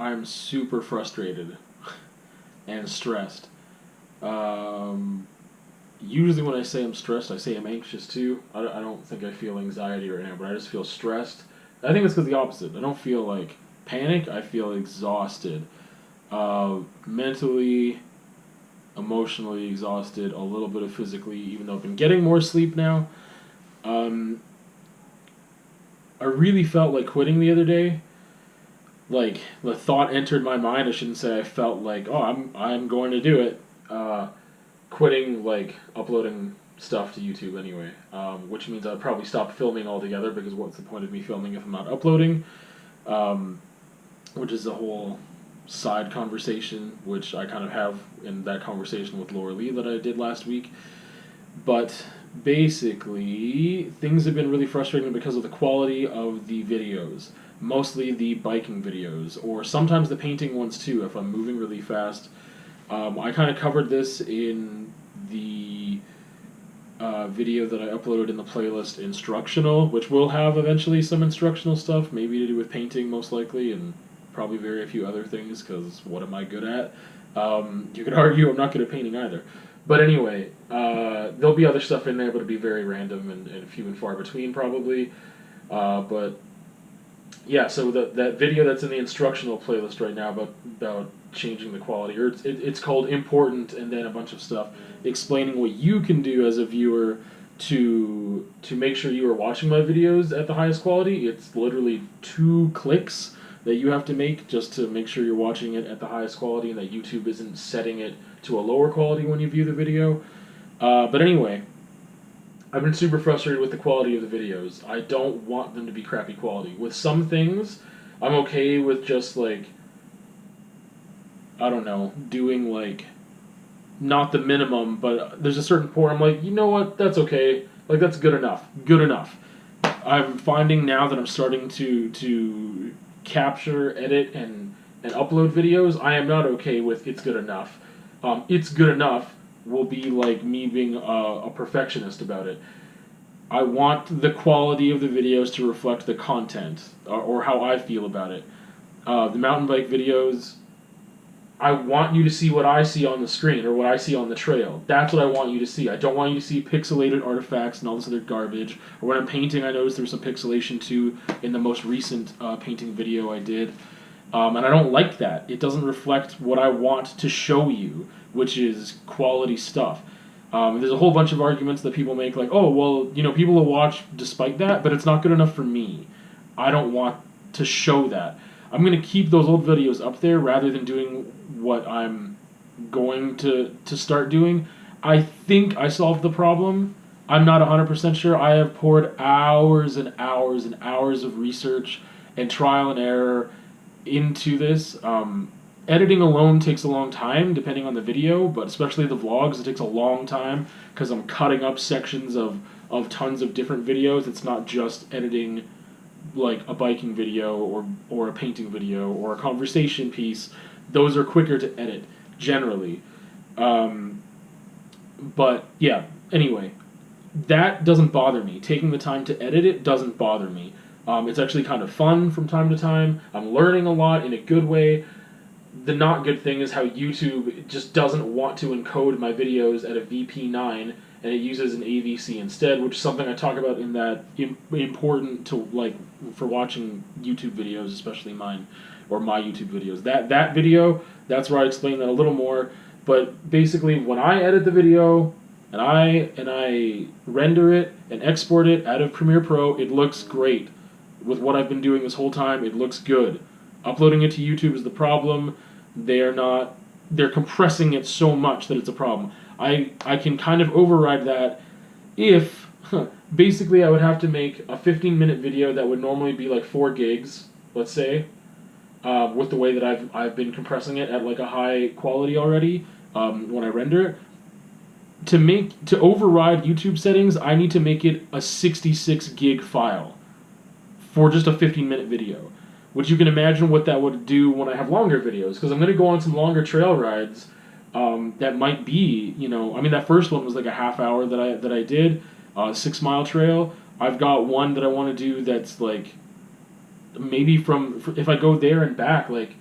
I'm super frustrated and stressed. Usually when I say I'm stressed, I say I'm anxious too. I don't think I feel anxiety right now, but I just feel stressed. I think it's because the opposite. I don't feel like panic. I feel exhausted. Mentally, emotionally exhausted, a little bit of physically, even though I've been getting more sleep now. Um, I really felt like quitting the other day. Like the thought entered my mind. I shouldn't say I felt like, oh, I'm going to do it. Quitting like uploading stuff to YouTube anyway, which means I'd probably stop filming altogether because what's the point of me filming if I'm not uploading? Um, which is a whole side conversation, which I kind of have in that conversation with Laura Lee that I did last week. But basically, things have been really frustrating because of the quality of the videos. Mostly the biking videos, or sometimes the painting ones too, if I'm moving really fast. I kind of covered this in the video that I uploaded in the playlist Instructional, which will have eventually some instructional stuff, maybe to do with painting most likely, and probably very few other things, because what am I good at? You could argue I'm not good at painting either. But anyway, there'll be other stuff in there, but it'll be very random and few and far between probably. But yeah, so that video that's in the instructional playlist right now about changing the quality, or it's called Important, and then a bunch of stuff explaining what you can do as a viewer to make sure you are watching my videos at the highest quality. It's literally 2 clicks that you have to make just to make sure you're watching it at the highest quality and that YouTube isn't setting it to a lower quality when you view the video. But anyway, I've been super frustrated with the quality of the videos. I don't want them to be crappy quality. With some things, I'm okay with just like, I don't know, doing like, not the minimum, but there's a certain point I'm like, you know what, that's okay. Like, that's good enough. Good enough. I'm finding now that I'm starting to capture, edit, and upload videos, I am not okay with it's good enough. It's good enough will be like me being a perfectionist about it. I want the quality of the videos to reflect the content or how I feel about it. The mountain bike videos, I want you to see what I see on the screen or what I see on the trail. That's what I want you to see. I don't want you to see pixelated artifacts and all this other garbage. Or when I'm painting, I noticed there was some pixelation too in the most recent painting video I did. And I don't like that. It doesn't reflect what I want to show you, which is quality stuff. There's a whole bunch of arguments that people make, like, oh, well, you know, people will watch despite that, but it's not good enough for me. I don't want to show that. I'm going to keep those old videos up there rather than doing what I'm going to start doing. I think I solved the problem. I'm not 100% sure. I have poured hours and hours and hours of research and trial and error into this. Editing alone takes a long time, depending on the video, but especially the vlogs, it takes a long time because I'm cutting up sections of tons of different videos. It's not just editing like a biking video or a painting video or a conversation piece. Those are quicker to edit, generally. But yeah, anyway, that doesn't bother me. Taking the time to edit it doesn't bother me. It's actually kind of fun from time to time. I'm learning a lot in a good way. The not good thing is how YouTube just doesn't want to encode my videos at a VP9 and it uses an AVC instead, which is something I talk about in that important to like for watching YouTube videos, especially mine or my YouTube videos. That video, that's where I explain that a little more. But basically, when I edit the video and I render it and export it out of Premiere Pro, it looks great. With what I've been doing this whole time, it looks good. Uploading it to YouTube is the problem. They're compressing it so much that it's a problem. I can kind of override that if, basically I would have to make a 15-minute video that would normally be like 4 gigs, let's say, with the way that I've been compressing it at like a high quality already, when I render it. To override YouTube settings, I need to make it a 66 gig file for just a 15-minute video. Which you can imagine what that would do when I have longer videos, because I'm going to go on some longer trail rides that might be, you know, I mean, that first one was like a half hour that I did, 6 mile trail. I've got one that I want to do that's like, maybe if I go there and back, like,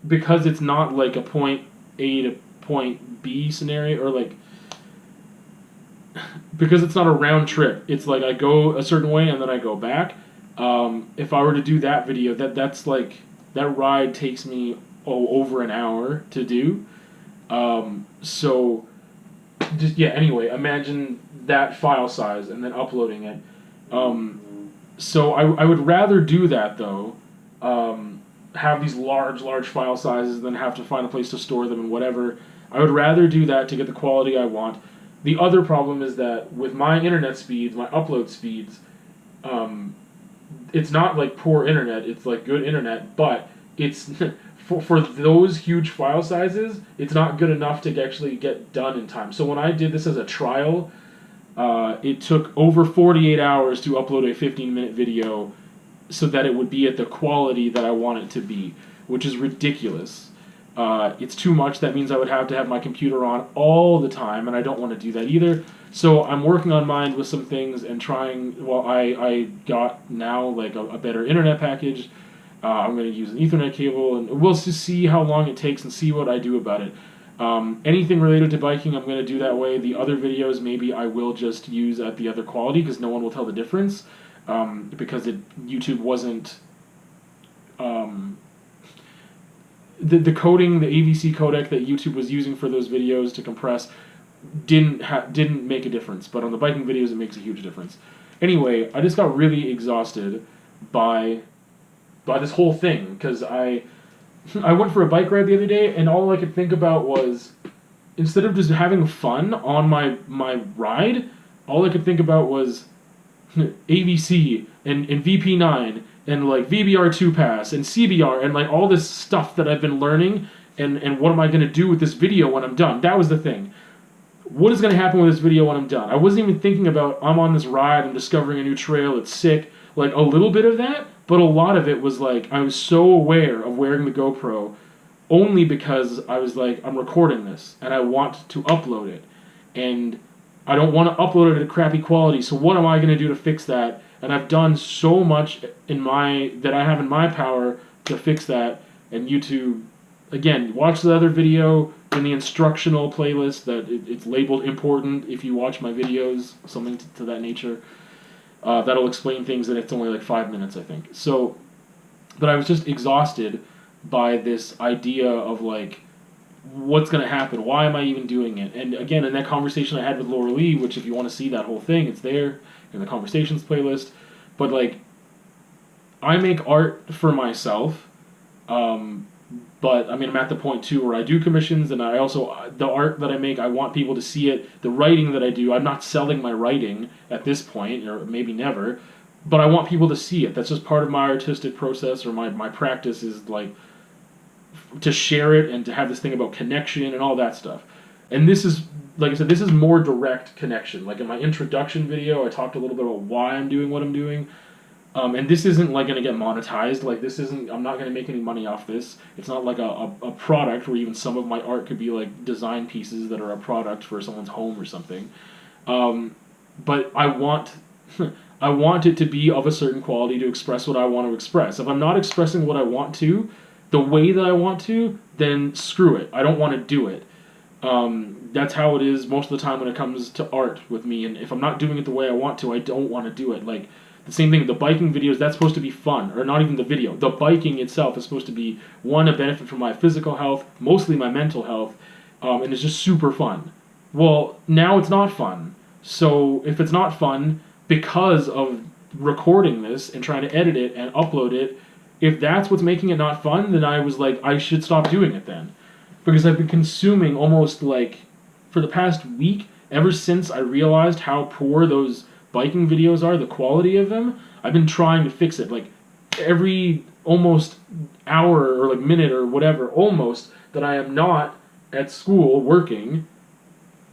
because it's not like a point A to point B scenario, or like, because it's not a round trip. It's like I go a certain way and then I go back. If I were to do that video, that's like, that ride takes me over an hour to do. So just, yeah. Anyway, imagine that file size and then uploading it. So I would rather do that though. Have these large file sizes than have to find a place to store them and whatever. I would rather do that to get the quality I want. The other problem is that with my internet speeds, my upload speeds, it's not like poor internet, it's like good internet, but it's for those huge file sizes, it's not good enough to actually get done in time. So when I did this as a trial, it took over 48 hours to upload a 15-minute video so that it would be at the quality that I want it to be, which is ridiculous. It's too much. That means I would have to have my computer on all the time, and I don't want to do that either. So I'm working on mine with some things and trying. Well, I got now like a better internet package. I'm going to use an Ethernet cable, and we'll just see how long it takes and see what I do about it. Anything related to biking, I'm going to do that way. The other videos, maybe I will just use at the other quality because no one will tell the difference. Because YouTube wasn't the coding, the AVC codec that YouTube was using for those videos to compress didn't make a difference, but on the biking videos it makes a huge difference. Anyway, I just got really exhausted by this whole thing because I went for a bike ride the other day and all I could think about was, instead of just having fun on my ride, all I could think about was AVC and VP9 and like VBR2 pass and CBR and like all this stuff that I've been learning, and what am I going to do with this video when I'm done? That was the thing. What is going to happen with this video when I'm done? I wasn't even thinking about, I'm on this ride, I'm discovering a new trail, it's sick. Like a little bit of that, but a lot of it was like I was so aware of wearing the GoPro only because I was like, I'm recording this and I want to upload it. And I don't want to upload it at a crappy quality, so what am I going to do to fix that? And I've done so much that I have in my power to fix that. And YouTube, again, watch the other video in the instructional playlist that it's labeled important if you watch my videos, something to that nature. That'll explain things, and it's only like 5 minutes, I think. So, but I was just exhausted by this idea of like, what's going to happen? Why am I even doing it? And again, in that conversation I had with Laura Lee, which if you want to see that whole thing, it's there in the conversations playlist. But like, I make art for myself, but I mean, I'm at the point too where I do commissions, and I also, the art that I make, I want people to see it. The writing that I do, I'm not selling my writing at this point, or maybe never, but I want people to see it. That's just part of my artistic process, or my practice is like to share it and to have this thing about connection and all that stuff. And this is, like I said, this is more direct connection. Like in my introduction video, I talked a little bit about why I'm doing what I'm doing. And this isn't like going to get monetized. Like this isn't, I'm not going to make any money off this. It's not like a product where even some of my art could be like design pieces that are a product for someone's home or something. But I want I want it to be of a certain quality to express what I want to express. If I'm not expressing what I want to, the way that I want to, then screw it. I don't want to do it. That's how it is most of the time when it comes to art with me. And if I'm not doing it the way I want to, I don't want to do it. Like the same thing, the biking videos, that's supposed to be fun. Or not even the video. The biking itself is supposed to be, one, a benefit for my physical health, mostly my mental health, and it's just super fun. Well, now it's not fun. So if it's not fun because of recording this and trying to edit it and upload it, if that's what's making it not fun, then I was like, I should stop doing it then. Because I've been consuming almost like, for the past week, ever since I realized how poor those biking videos are, the quality of them, I've been trying to fix it. Like, every almost hour or like minute or whatever, almost, that I am not at school working,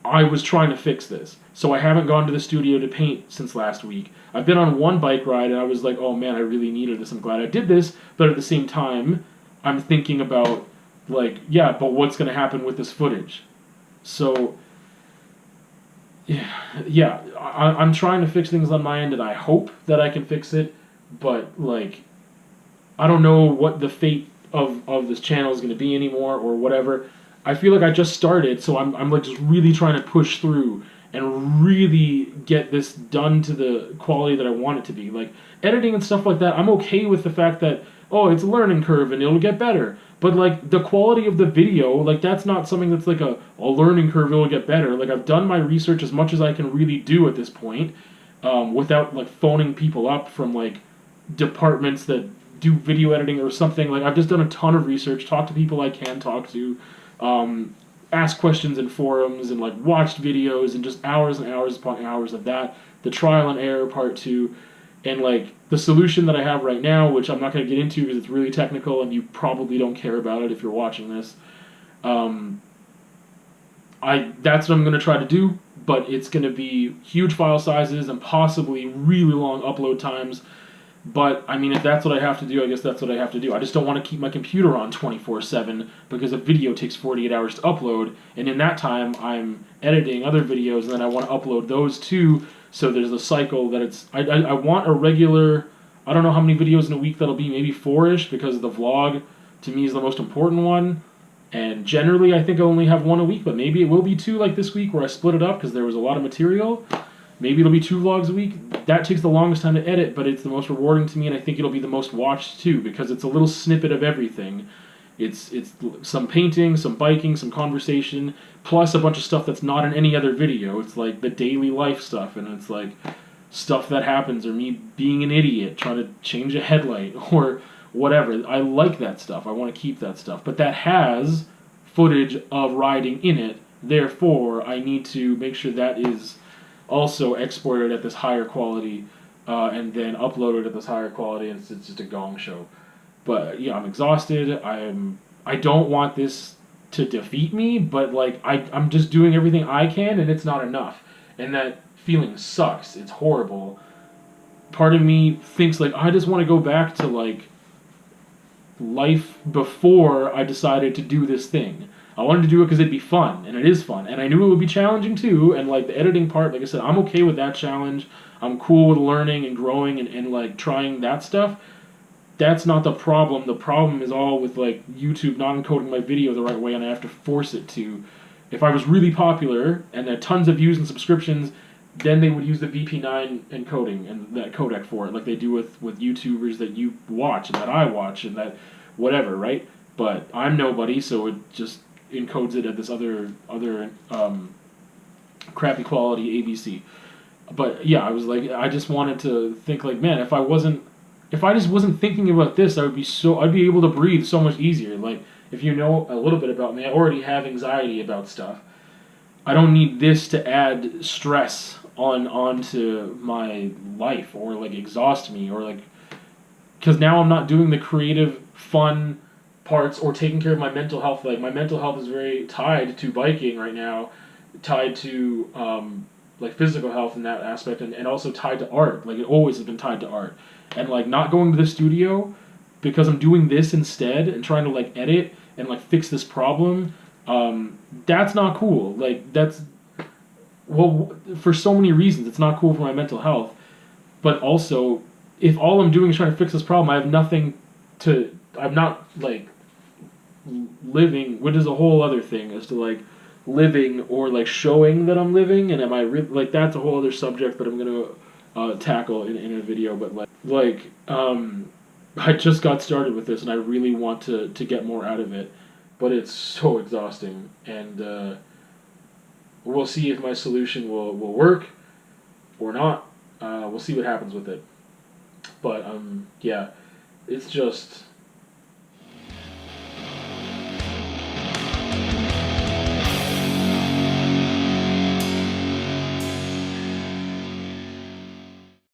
I was trying to fix this. So I haven't gone to the studio to paint since last week. I've been on one bike ride and I was like, oh man, I really needed this. I'm glad I did this. But at the same time, I'm thinking about, like, yeah, but what's going to happen with this footage? So, yeah, I'm trying to fix things on my end and I hope that I can fix it. But, like, I don't know what the fate of this channel is going to be anymore or whatever. I feel like I just started, so I'm like just really trying to push through and really get this done to the quality that I want it to be. Like editing and stuff like that, I'm okay with the fact that, oh, it's a learning curve and it'll get better. But like the quality of the video, like that's not something that's like a learning curve, it'll get better. Like I've done my research as much as I can really do at this point, without like phoning people up from like departments that do video editing or something. Like I've just done a ton of research, talked to people I can talk to, um, asked questions in forums, and like watched videos, and just hours and hours upon hours of that. The trial and error part two, and like the solution that I have right now, which I'm not going to get into because it's really technical and you probably don't care about it if you're watching this. That's what I'm going to try to do, but it's going to be huge file sizes and possibly really long upload times. But, I mean, if that's what I have to do, I guess that's what I have to do. I just don't want to keep my computer on 24/7 because a video takes 48 hours to upload, and in that time, I'm editing other videos, and then I want to upload those too, so there's a cycle that it's... I want a regular... I don't know how many videos in a week that'll be, maybe 4-ish, because the vlog, to me, is the most important one. And generally, I think I only have one a week, but maybe it will be 2 like this week, where I split it up because there was a lot of material. Maybe it'll be 2 vlogs a week. That takes the longest time to edit, but it's the most rewarding to me, and I think it'll be the most watched too, because it's a little snippet of everything. It's some painting, some biking, some conversation, plus a bunch of stuff that's not in any other video. It's like the daily life stuff, and it's like stuff that happens, or me being an idiot trying to change a headlight, or whatever. I like that stuff. I want to keep that stuff. But that has footage of riding in it, therefore I need to make sure that is also exported at this higher quality, and then uploaded at this higher quality, and it's just a gong show. But yeah, I'm exhausted. I don't want this to defeat me, but like I'm just doing everything I can, and it's not enough. And that feeling sucks. It's horrible. Part of me thinks like I just want to go back to like life before I decided to do this thing. I wanted to do it because it'd be fun, and it is fun, and I knew it would be challenging too, and like the editing part, like I said, I'm okay with that challenge. I'm cool with learning and growing and like trying that stuff. That's not the problem. The problem is all with like YouTube not encoding my video the right way, and I have to force it to. If I was really popular and had tons of views and subscriptions, then they would use the VP9 encoding and that codec for it, like they do with YouTubers that you watch and that I watch and that whatever, right? But I'm nobody, so it just encodes it at this other crappy quality ABC. But yeah, I was like, I just wanted to think like, man, if I just wasn't thinking about this, I'd be able to breathe so much easier. Like, if you know a little bit about me, I already have anxiety about stuff. I don't need this to add stress onto my life or like exhaust me or like, because now I'm not doing the creative, fun parts or taking care of my mental health. Like my mental health is very tied to biking right now, tied to like physical health in that aspect, and also tied to art. Like it always has been tied to art, and like not going to the studio because I'm doing this instead and trying to like edit and like fix this problem. That's not cool. Like that's, well, for so many reasons it's not cool for my mental health, but also if all I'm doing is trying to fix this problem, I have nothing to, I'm not like living, which is a whole other thing as to like living or like showing that I'm living, and am I like that's a whole other subject that I'm gonna tackle in a video. But I just got started with this and I really want to get more out of it, but it's so exhausting, and we'll see if my solution will work or not. We'll see what happens with it. But yeah, it's just